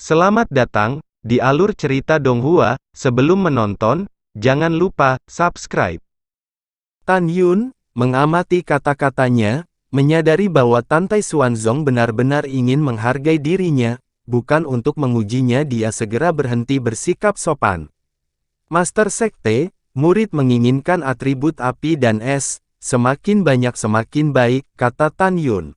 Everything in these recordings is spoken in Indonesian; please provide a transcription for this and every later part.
Selamat datang di alur cerita Donghua. Sebelum menonton, jangan lupa subscribe. Tan Yun mengamati kata-katanya, menyadari bahwa Tantai Xuanzong benar-benar ingin menghargai dirinya, bukan untuk mengujinya. Dia segera berhenti bersikap sopan. Master Sekte, murid menginginkan atribut api dan es, semakin banyak semakin baik, kata Tan Yun.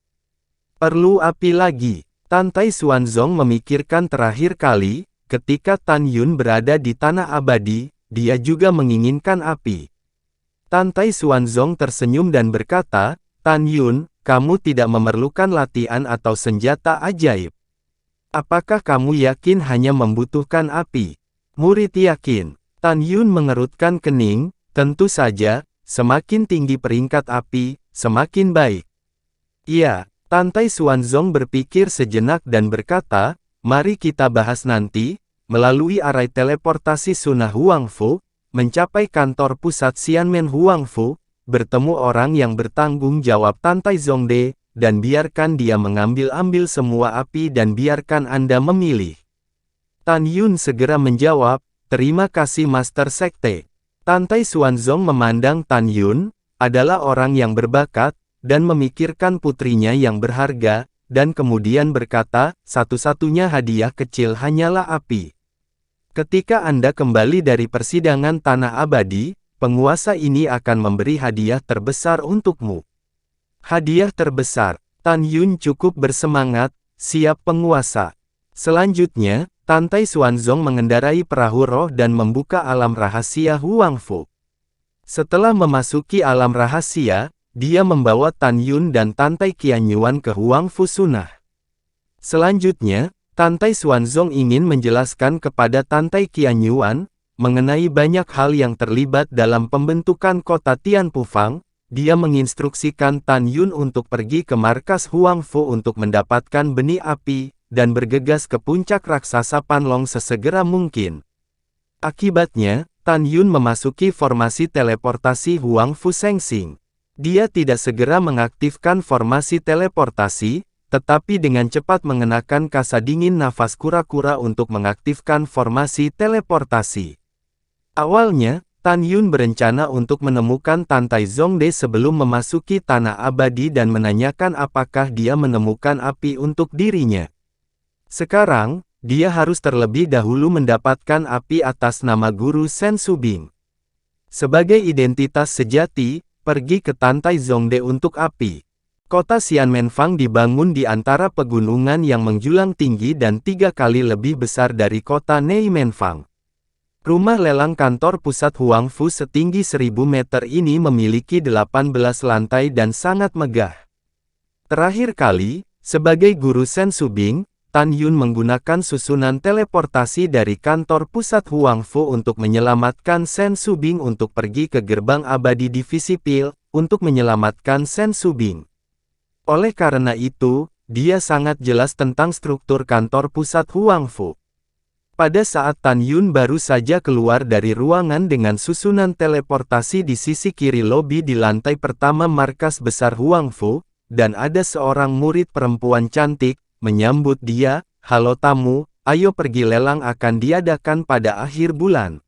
Perlu api lagi. Tantai Xuanzong memikirkan terakhir kali, ketika Tan Yun berada di Tanah Abadi, dia juga menginginkan api. Tantai Xuanzong tersenyum dan berkata, Tan Yun, kamu tidak memerlukan latihan atau senjata ajaib. Apakah kamu yakin hanya membutuhkan api? Murid yakin. Tan Yun mengerutkan kening, tentu saja, semakin tinggi peringkat api, semakin baik. Iya. Tantai Xuanzong berpikir sejenak dan berkata, mari kita bahas nanti, melalui arai teleportasi Sunnah Huangfu, mencapai kantor pusat Xianmen Huangfu, bertemu orang yang bertanggung jawab Tantai Zongde, dan biarkan dia mengambil-ambil semua api dan biarkan Anda memilih. Tan Yun segera menjawab, terima kasih Master Sekte. Tantai Xuanzong memandang Tan Yun, adalah orang yang berbakat, dan memikirkan putrinya yang berharga, dan kemudian berkata, satu-satunya hadiah kecil hanyalah api. Ketika Anda kembali dari persidangan Tanah Abadi, penguasa ini akan memberi hadiah terbesar untukmu. Hadiah terbesar. Tan Yun cukup bersemangat, siap penguasa. Selanjutnya, Tantai Xuanzong mengendarai perahu roh dan membuka alam rahasia Huangfu. Setelah memasuki alam rahasia, dia membawa Tan Yun dan Tantai Qianyuan ke Huangfu Sunnah. Selanjutnya, Tantai Xuanzong ingin menjelaskan kepada Tantai Qianyuan, mengenai banyak hal yang terlibat dalam pembentukan kota Tianpufang. Dia menginstruksikan Tan Yun untuk pergi ke markas Huangfu untuk mendapatkan benih api, dan bergegas ke puncak raksasa Panlong sesegera mungkin. Akibatnya, Tan Yun memasuki formasi teleportasi Huangfu Sengxing. Dia tidak segera mengaktifkan formasi teleportasi, tetapi dengan cepat mengenakan kasa dingin nafas kura-kura untuk mengaktifkan formasi teleportasi. Awalnya, Tan Yun berencana untuk menemukan Tantai Zongde sebelum memasuki Tanah Abadi dan menanyakan apakah dia menemukan api untuk dirinya. Sekarang, dia harus terlebih dahulu mendapatkan api atas nama Guru Sen Subing. Sebagai identitas sejati, pergi ke Tantai Zongde untuk api. Kota Xianmenfang dibangun di antara pegunungan yang menjulang tinggi dan 3 kali lebih besar dari kota Neimenfang. Rumah lelang kantor pusat Huangfu setinggi 1000 meter ini memiliki 18 lantai dan sangat megah. Terakhir kali, sebagai guru Sen Subing, Tan Yun menggunakan susunan teleportasi dari kantor pusat Huangfu untuk menyelamatkan Sen Subing untuk pergi ke gerbang abadi Divisi Pil, untuk menyelamatkan Sen Subing. Oleh karena itu, dia sangat jelas tentang struktur kantor pusat Huangfu. Pada saat Tan Yun baru saja keluar dari ruangan dengan susunan teleportasi di sisi kiri lobi di lantai pertama markas besar Huangfu, dan ada seorang murid perempuan cantik, menyambut dia, halo tamu, ayo pergi lelang akan diadakan pada akhir bulan.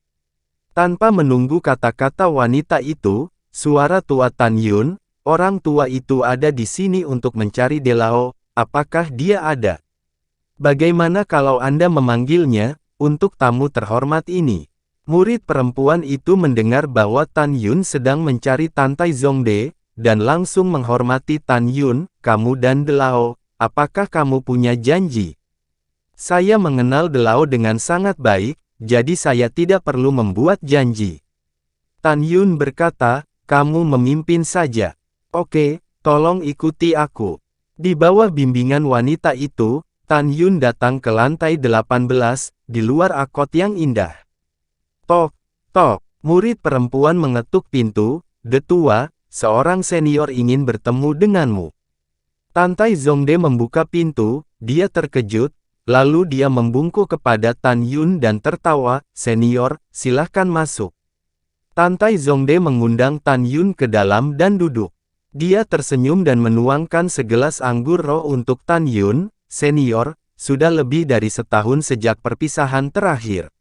Tanpa menunggu kata-kata wanita itu, suara tua Tan Yun, orang tua itu ada di sini untuk mencari Delao, apakah dia ada? Bagaimana kalau Anda memanggilnya, untuk tamu terhormat ini? Murid perempuan itu mendengar bahwa Tan Yun sedang mencari Tantai Zongde, dan langsung menghormati Tan Yun, kamu dan Delao. Apakah kamu punya janji? Saya mengenal Delao dengan sangat baik, jadi saya tidak perlu membuat janji. Tan Yun berkata, kamu memimpin saja. Oke, tolong ikuti aku. Di bawah bimbingan wanita itu, Tan Yun datang ke lantai 18, di luar akot yang indah. Tok, tok, murid perempuan mengetuk pintu, Detua, seorang senior ingin bertemu denganmu. Tantai Zongde membuka pintu, dia terkejut, lalu dia membungkuk kepada Tan Yun dan tertawa, senior, silahkan masuk. Tantai Zongde mengundang Tan Yun ke dalam dan duduk. Dia tersenyum dan menuangkan segelas anggur roh untuk Tan Yun, senior, sudah lebih dari setahun sejak perpisahan terakhir.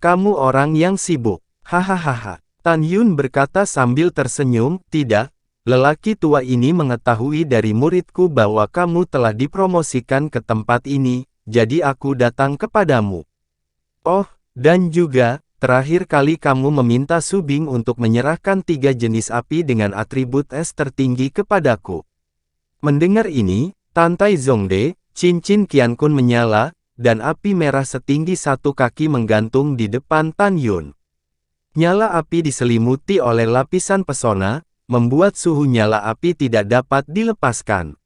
Kamu orang yang sibuk. Hahaha. Tan Yun berkata sambil tersenyum, tidak, lelaki tua ini mengetahui dari muridku bahwa kamu telah dipromosikan ke tempat ini, jadi aku datang kepadamu. Oh, dan juga, terakhir kali kamu meminta Su Bing untuk menyerahkan 3 jenis api dengan atribut es tertinggi kepadaku. Mendengar ini, Tantai Zongde, cincin Qian Kun menyala, dan api merah setinggi 1 kaki menggantung di depan Tan Yun. Nyala api diselimuti oleh lapisan pesona, membuat suhu nyala api tidak dapat dilepaskan.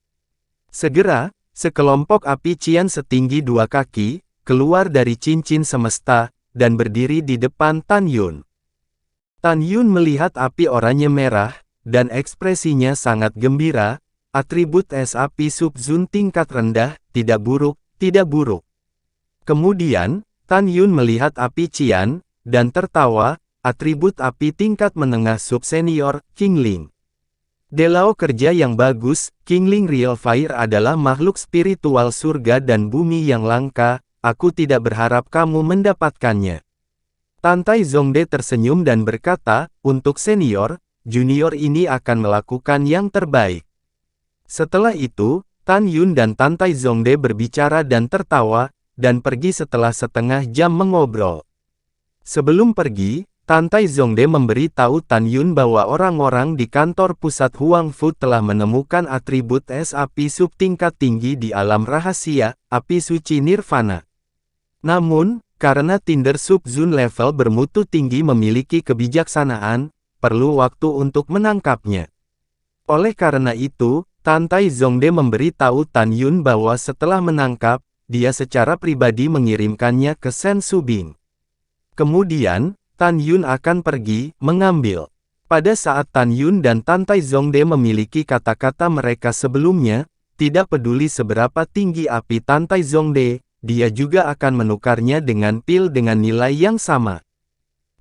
Segera, sekelompok api cian setinggi 2 kaki, keluar dari cincin semesta, dan berdiri di depan Tan Yun. Tan Yun melihat api oranye merah, dan ekspresinya sangat gembira, atribut es api Sub-Zun tingkat rendah, tidak buruk, tidak buruk. Kemudian, Tan Yun melihat api cian, dan tertawa, atribut api tingkat menengah sub-senior, Qingling. Delao kerja yang bagus, Qingling Real Fire adalah makhluk spiritual surga dan bumi yang langka, aku tidak berharap kamu mendapatkannya. Tantai Zongde tersenyum dan berkata, untuk senior, junior ini akan melakukan yang terbaik. Setelah itu, Tan Yun dan Tantai Zongde berbicara dan tertawa, dan pergi setelah setengah jam mengobrol. Sebelum pergi, Tantai Zongde memberi tahu Tan Yun bahwa orang-orang di kantor pusat Huang Fu telah menemukan atribut es api sub tingkat tinggi di alam rahasia, api suci nirvana. Namun, karena Tinder Sub-Zun level bermutu tinggi memiliki kebijaksanaan, perlu waktu untuk menangkapnya. Oleh karena itu, Tantai Zongde memberi tahu Tan Yun bahwa setelah menangkap, dia secara pribadi mengirimkannya ke Sen Su Bing. Kemudian, Tan Yun akan pergi, mengambil. Pada saat Tan Yun dan Tantai Zongde memiliki kata-kata mereka sebelumnya, tidak peduli seberapa tinggi api Tantai Zongde, dia juga akan menukarnya dengan pil dengan nilai yang sama.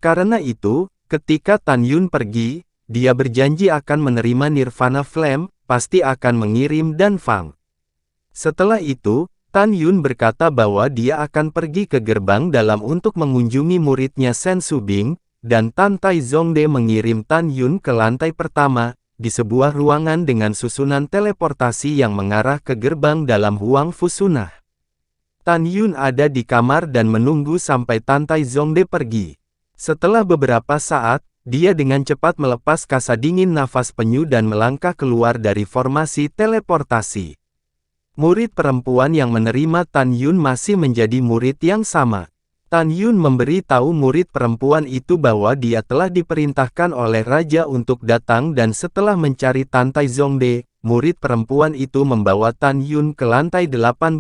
Karena itu, ketika Tan Yun pergi, dia berjanji akan menerima Nirvana Flame, pasti akan mengirim dan Fang. Setelah itu, Tan Yun berkata bahwa dia akan pergi ke gerbang dalam untuk mengunjungi muridnya Sen Su Bing, dan Tantai Zongde mengirim Tan Yun ke lantai pertama, di sebuah ruangan dengan susunan teleportasi yang mengarah ke gerbang dalam Huang Fu Sunnah. Tan Yun ada di kamar dan menunggu sampai Tantai Zongde pergi. Setelah beberapa saat, dia dengan cepat melepas kasa dingin nafas penyu dan melangkah keluar dari formasi teleportasi. Murid perempuan yang menerima Tan Yun masih menjadi murid yang sama. Tan Yun memberi tahu murid perempuan itu bahwa dia telah diperintahkan oleh raja untuk datang dan setelah mencari Tantai Zongde, murid perempuan itu membawa Tan Yun ke lantai 18.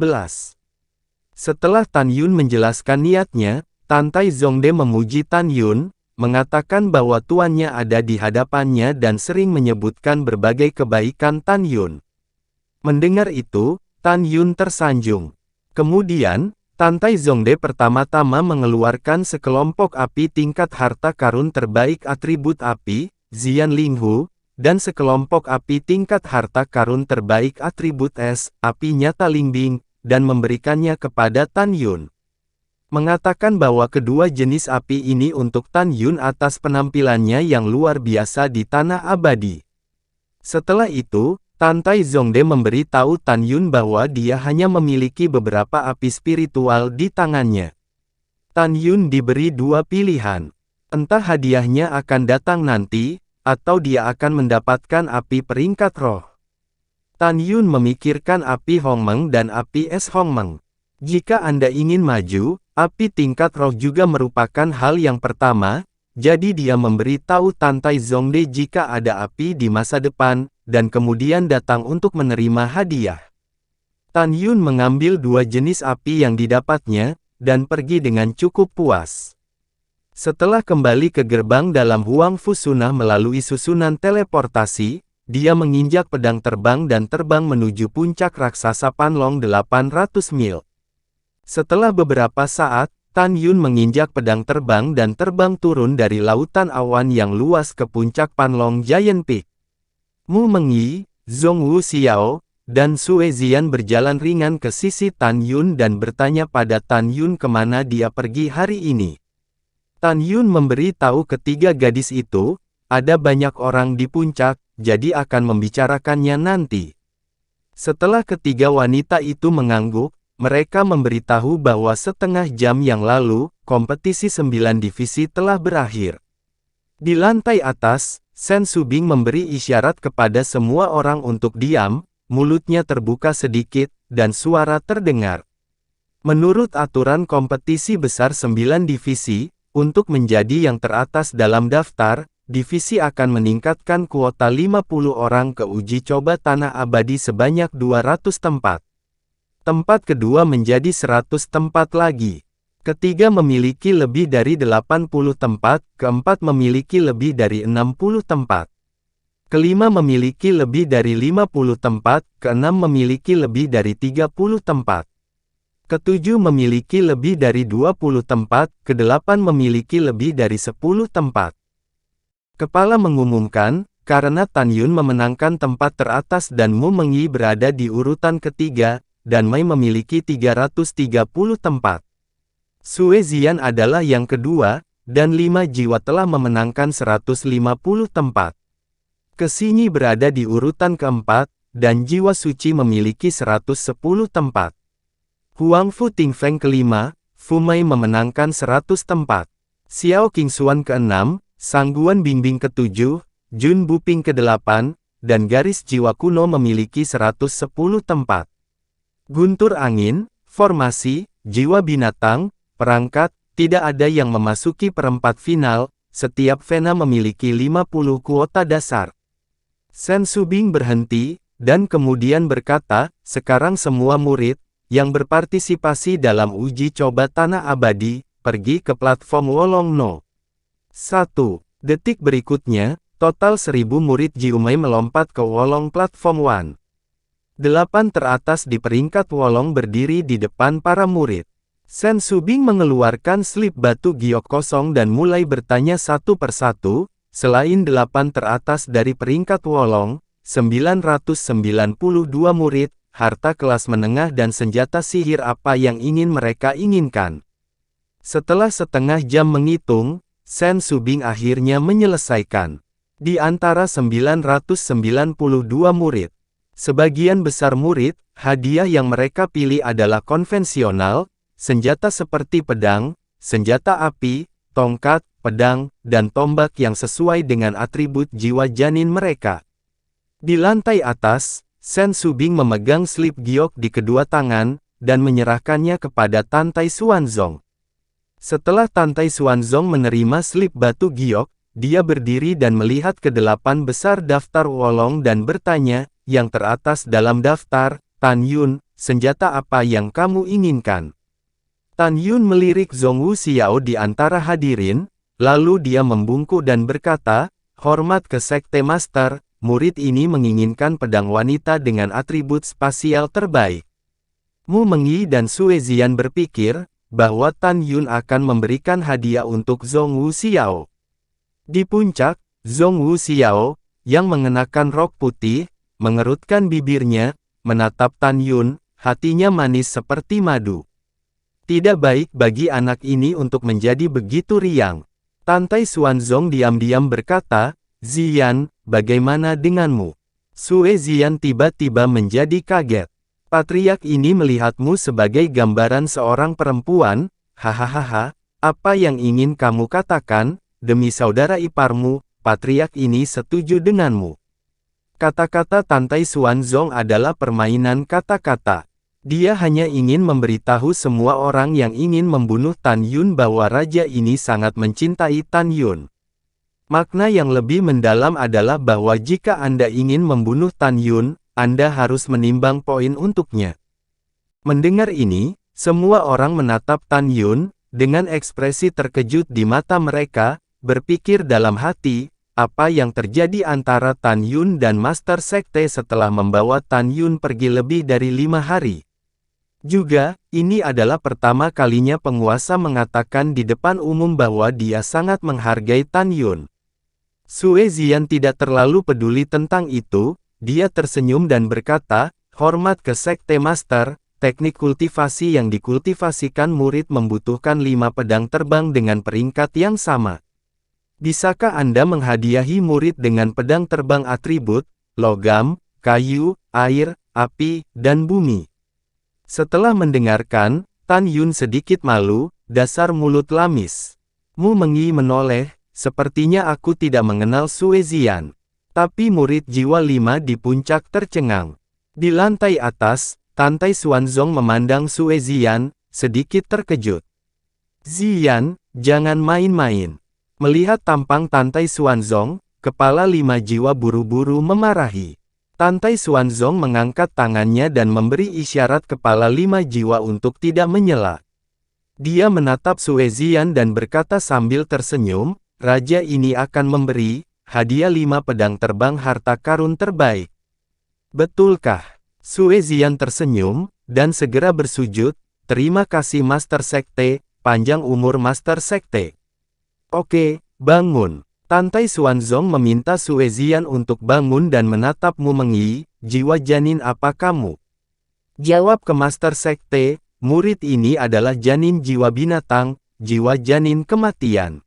Setelah Tan Yun menjelaskan niatnya, Tantai Zongde memuji Tan Yun, mengatakan bahwa tuannya ada di hadapannya dan sering menyebutkan berbagai kebaikan Tan Yun. Mendengar itu, Tan Yun tersanjung. Kemudian, Tantai Zongde pertama-tama mengeluarkan sekelompok api tingkat harta karun terbaik atribut api, Zian Linghu, dan sekelompok api tingkat harta karun terbaik atribut es, api nyata Lingbing, dan memberikannya kepada Tan Yun. Mengatakan bahwa kedua jenis api ini untuk Tan Yun atas penampilannya yang luar biasa di Tanah Abadi. Setelah itu, Tantai Zongde memberi tahu Tan Yun bahwa dia hanya memiliki beberapa api spiritual di tangannya. Tan Yun diberi 2 pilihan. Entah hadiahnya akan datang nanti, atau dia akan mendapatkan api peringkat roh. Tan Yun memikirkan api Hongmeng dan api es Hongmeng. Jika Anda ingin maju, api tingkat roh juga merupakan hal yang pertama, jadi dia memberi tahu Tantai Zongde jika ada api di masa depan, dan kemudian datang untuk menerima hadiah. Tan Yun mengambil 2 jenis api yang didapatnya, dan pergi dengan cukup puas. Setelah kembali ke gerbang dalam Huang Fu Sunnah melalui susunan teleportasi, dia menginjak pedang terbang dan terbang menuju puncak raksasa Panlong 800 mil. Setelah beberapa saat, Tan Yun menginjak pedang terbang dan terbang turun dari lautan awan yang luas ke puncak Panlong Giant Peak. Mu Mengyi, Zhong Wu Xiao, dan Sue Zian berjalan ringan ke sisi Tan Yun dan bertanya pada Tan Yun kemana dia pergi hari ini. Tan Yun memberi tahu ketiga gadis itu, ada banyak orang di puncak, jadi akan membicarakannya nanti. Setelah ketiga wanita itu mengangguk, mereka memberitahu bahwa setengah jam yang lalu, kompetisi 9 divisi telah berakhir. Di lantai atas, Sen Subing memberi isyarat kepada semua orang untuk diam, mulutnya terbuka sedikit, dan suara terdengar. Menurut aturan kompetisi besar 9 divisi, untuk menjadi yang teratas dalam daftar, divisi akan meningkatkan kuota 50 orang ke uji coba tanah abadi sebanyak 200 tempat. Tempat kedua menjadi 100 tempat lagi. Ketiga memiliki lebih dari 80 tempat, keempat memiliki lebih dari 60 tempat. Kelima memiliki lebih dari 50 tempat, keenam memiliki lebih dari 30 tempat. Ketujuh memiliki lebih dari 20 tempat, kedelapan memiliki lebih dari 10 tempat. Kepala mengumumkan, karena Tan Yun memenangkan tempat teratas dan Mu Mengyi berada di urutan ketiga, dan Mei memiliki 330 tempat. Sue Zian adalah yang kedua, dan 5 jiwa telah memenangkan 150 tempat. Kesinyi berada di urutan keempat, dan Jiwa Suci memiliki 110 tempat. Huang Fu Tingfeng kelima, Fu Mei memenangkan 100 tempat. Xiao Qingxuan keenam, Sangguan Bingbing ketujuh, Jun Buping kedelapan, dan Garis Jiwa Kuno memiliki 110 tempat. Guntur Angin, Formasi, Jiwa Binatang, Perangkat, tidak ada yang memasuki perempat final, setiap Vena memiliki 50 kuota dasar. Sen Subing berhenti, dan kemudian berkata, sekarang semua murid, yang berpartisipasi dalam uji coba tanah abadi, pergi ke platform Wolong No. 1 detik berikutnya, total 1000 murid Jiumei melompat ke Wolong Platform 1. 8 teratas di peringkat Wolong berdiri di depan para murid. Sen Subing mengeluarkan slip batu giok kosong dan mulai bertanya satu persatu. Selain 8 teratas dari peringkat Wolong, 992 murid, harta kelas menengah dan senjata sihir apa yang ingin mereka inginkan. Setelah setengah jam menghitung, Sen Subing akhirnya menyelesaikan. Di antara 992 murid, sebagian besar murid, hadiah yang mereka pilih adalah konvensional, senjata seperti pedang, senjata api, tongkat, pedang, dan tombak yang sesuai dengan atribut jiwa janin mereka. Di lantai atas, Sen Subing memegang slip giok di kedua tangan, dan menyerahkannya kepada Tantai Xuanzong. Setelah Tantai Xuanzong menerima slip batu giok, dia berdiri dan melihat ke 8 besar daftar Wolong dan bertanya, yang teratas dalam daftar, Tan Yun, senjata apa yang kamu inginkan? Tan Yun melirik Zhongwu Xiao di antara hadirin, lalu dia membungkuk dan berkata, hormat ke Sekte Master, murid ini menginginkan pedang wanita dengan atribut spasial terbaik. Mu Mengyi dan Sue Zian berpikir, bahwa Tan Yun akan memberikan hadiah untuk Zhongwu Xiao. Di puncak, Zhongwu Xiao, yang mengenakan rok putih, mengerutkan bibirnya, menatap Tan Yun, hatinya manis seperti madu. Tidak baik bagi anak ini untuk menjadi begitu riang. Tantai Xuanzong diam-diam berkata, Zian, bagaimana denganmu? Sue Zian tiba-tiba menjadi kaget. Patriark ini melihatmu sebagai gambaran seorang perempuan, hahaha, apa yang ingin kamu katakan, demi saudara iparmu, Patriark ini setuju denganmu. Kata-kata Tantai Xuanzong adalah permainan kata-kata. Dia hanya ingin memberitahu semua orang yang ingin membunuh Tan Yun bahwa raja ini sangat mencintai Tan Yun. Makna yang lebih mendalam adalah bahwa jika Anda ingin membunuh Tan Yun, Anda harus menimbang poin untuknya. Mendengar ini, semua orang menatap Tan Yun, dengan ekspresi terkejut di mata mereka, berpikir dalam hati, apa yang terjadi antara Tan Yun dan Master Sekte setelah membawa Tan Yun pergi lebih dari 5 hari. Juga, ini adalah pertama kalinya penguasa mengatakan di depan umum bahwa dia sangat menghargai Tan Yun. Sue Zian tidak terlalu peduli tentang itu, dia tersenyum dan berkata, Hormat ke Sekte Master, teknik kultivasi yang dikultivasikan murid membutuhkan 5 pedang terbang dengan peringkat yang sama. Bisakah Anda menghadiahi murid dengan pedang terbang atribut, logam, kayu, air, api, dan bumi? Setelah mendengarkan, Tan Yun sedikit malu, dasar mulut lamis. Mu Mengyi menoleh, sepertinya aku tidak mengenal Sue Zian. Tapi murid jiwa 5 di puncak tercengang. Di lantai atas, Tantai Xuanzong memandang Sue Zian, sedikit terkejut. Zian, jangan main-main. Melihat tampang Tantai Xuanzong, kepala 5 jiwa buru-buru memarahi. Tantai Xuanzong mengangkat tangannya dan memberi isyarat kepala 5 jiwa untuk tidak menyela. Dia menatap Sue Zian dan berkata sambil tersenyum, raja ini akan memberi hadiah 5 pedang terbang harta karun terbaik. Betulkah? Sue Zian tersenyum, dan segera bersujud, terima kasih Master Sekte, panjang umur Master Sekte. Oke, bangun. Tantai Xuanzong meminta Sue Zian untuk bangun dan menatap Mu Mengyi, jiwa janin apa kamu? Jawab ke Master Sekte, murid ini adalah janin jiwa binatang, jiwa janin kematian.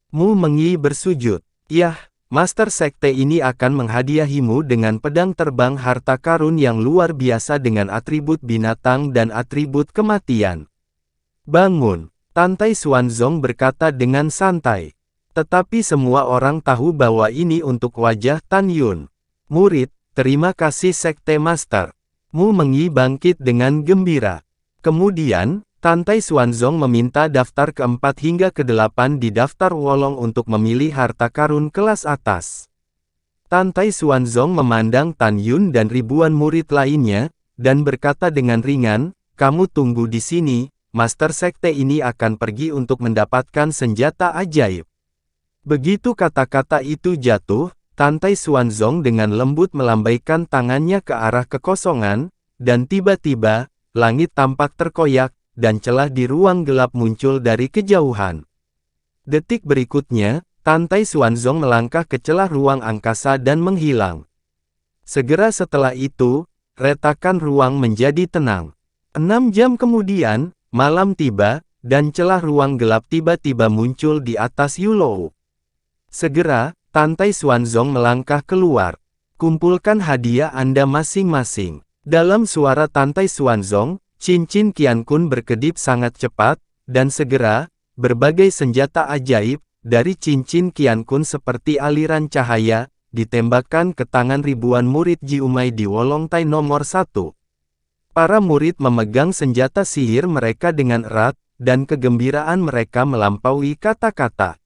Mu Mengyi bersujud. Yah, Master Sekte ini akan menghadiahimu dengan pedang terbang harta karun yang luar biasa dengan atribut binatang dan atribut kematian. Bangun, Tantai Xuanzong berkata dengan santai. Tetapi semua orang tahu bahwa ini untuk wajah Tan Yun. Murid, terima kasih Sekte Master. Mu Mengyi bangkit dengan gembira. Kemudian, Tantai Xuanzong meminta daftar ke-4 hingga ke-8 di daftar Wolong untuk memilih harta karun kelas atas. Tantai Xuanzong memandang Tan Yun dan ribuan murid lainnya, dan berkata dengan ringan, kamu tunggu di sini, Master Sekte ini akan pergi untuk mendapatkan senjata ajaib. Begitu kata-kata itu jatuh, Tantai Xuanzong dengan lembut melambaikan tangannya ke arah kekosongan, dan tiba-tiba, langit tampak terkoyak, dan celah di ruang gelap muncul dari kejauhan. Detik berikutnya, Tantai Xuanzong melangkah ke celah ruang angkasa dan menghilang. Segera setelah itu, retakan ruang menjadi tenang. 6 jam kemudian, malam tiba, dan celah ruang gelap tiba-tiba muncul di atas Yulou. Segera, Tantai Xuanzong melangkah keluar. Kumpulkan hadiah Anda masing-masing. Dalam suara Tantai Xuanzong, cincin Qiankun berkedip sangat cepat, dan segera, berbagai senjata ajaib, dari cincin Qiankun seperti aliran cahaya, ditembakkan ke tangan ribuan murid Jiumai di Wolongtai nomor 1. Para murid memegang senjata sihir mereka dengan erat, dan kegembiraan mereka melampaui kata-kata.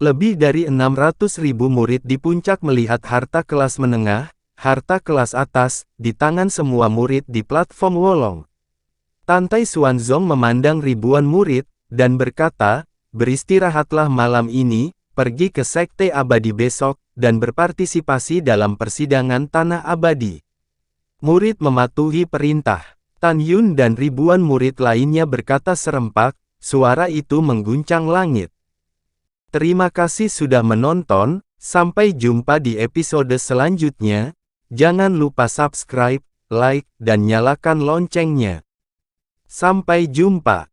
Lebih dari 600.000 murid di puncak melihat harta kelas menengah, harta kelas atas, di tangan semua murid di platform Wolong. Tantai Xuanzong memandang ribuan murid, dan berkata, beristirahatlah malam ini, pergi ke Sekte Abadi besok, dan berpartisipasi dalam persidangan Tanah Abadi. Murid mematuhi perintah. Tan Yun dan ribuan murid lainnya berkata serempak, suara itu mengguncang langit. Terima kasih sudah menonton, sampai jumpa di episode selanjutnya. Jangan lupa subscribe, like, dan nyalakan loncengnya. Sampai jumpa.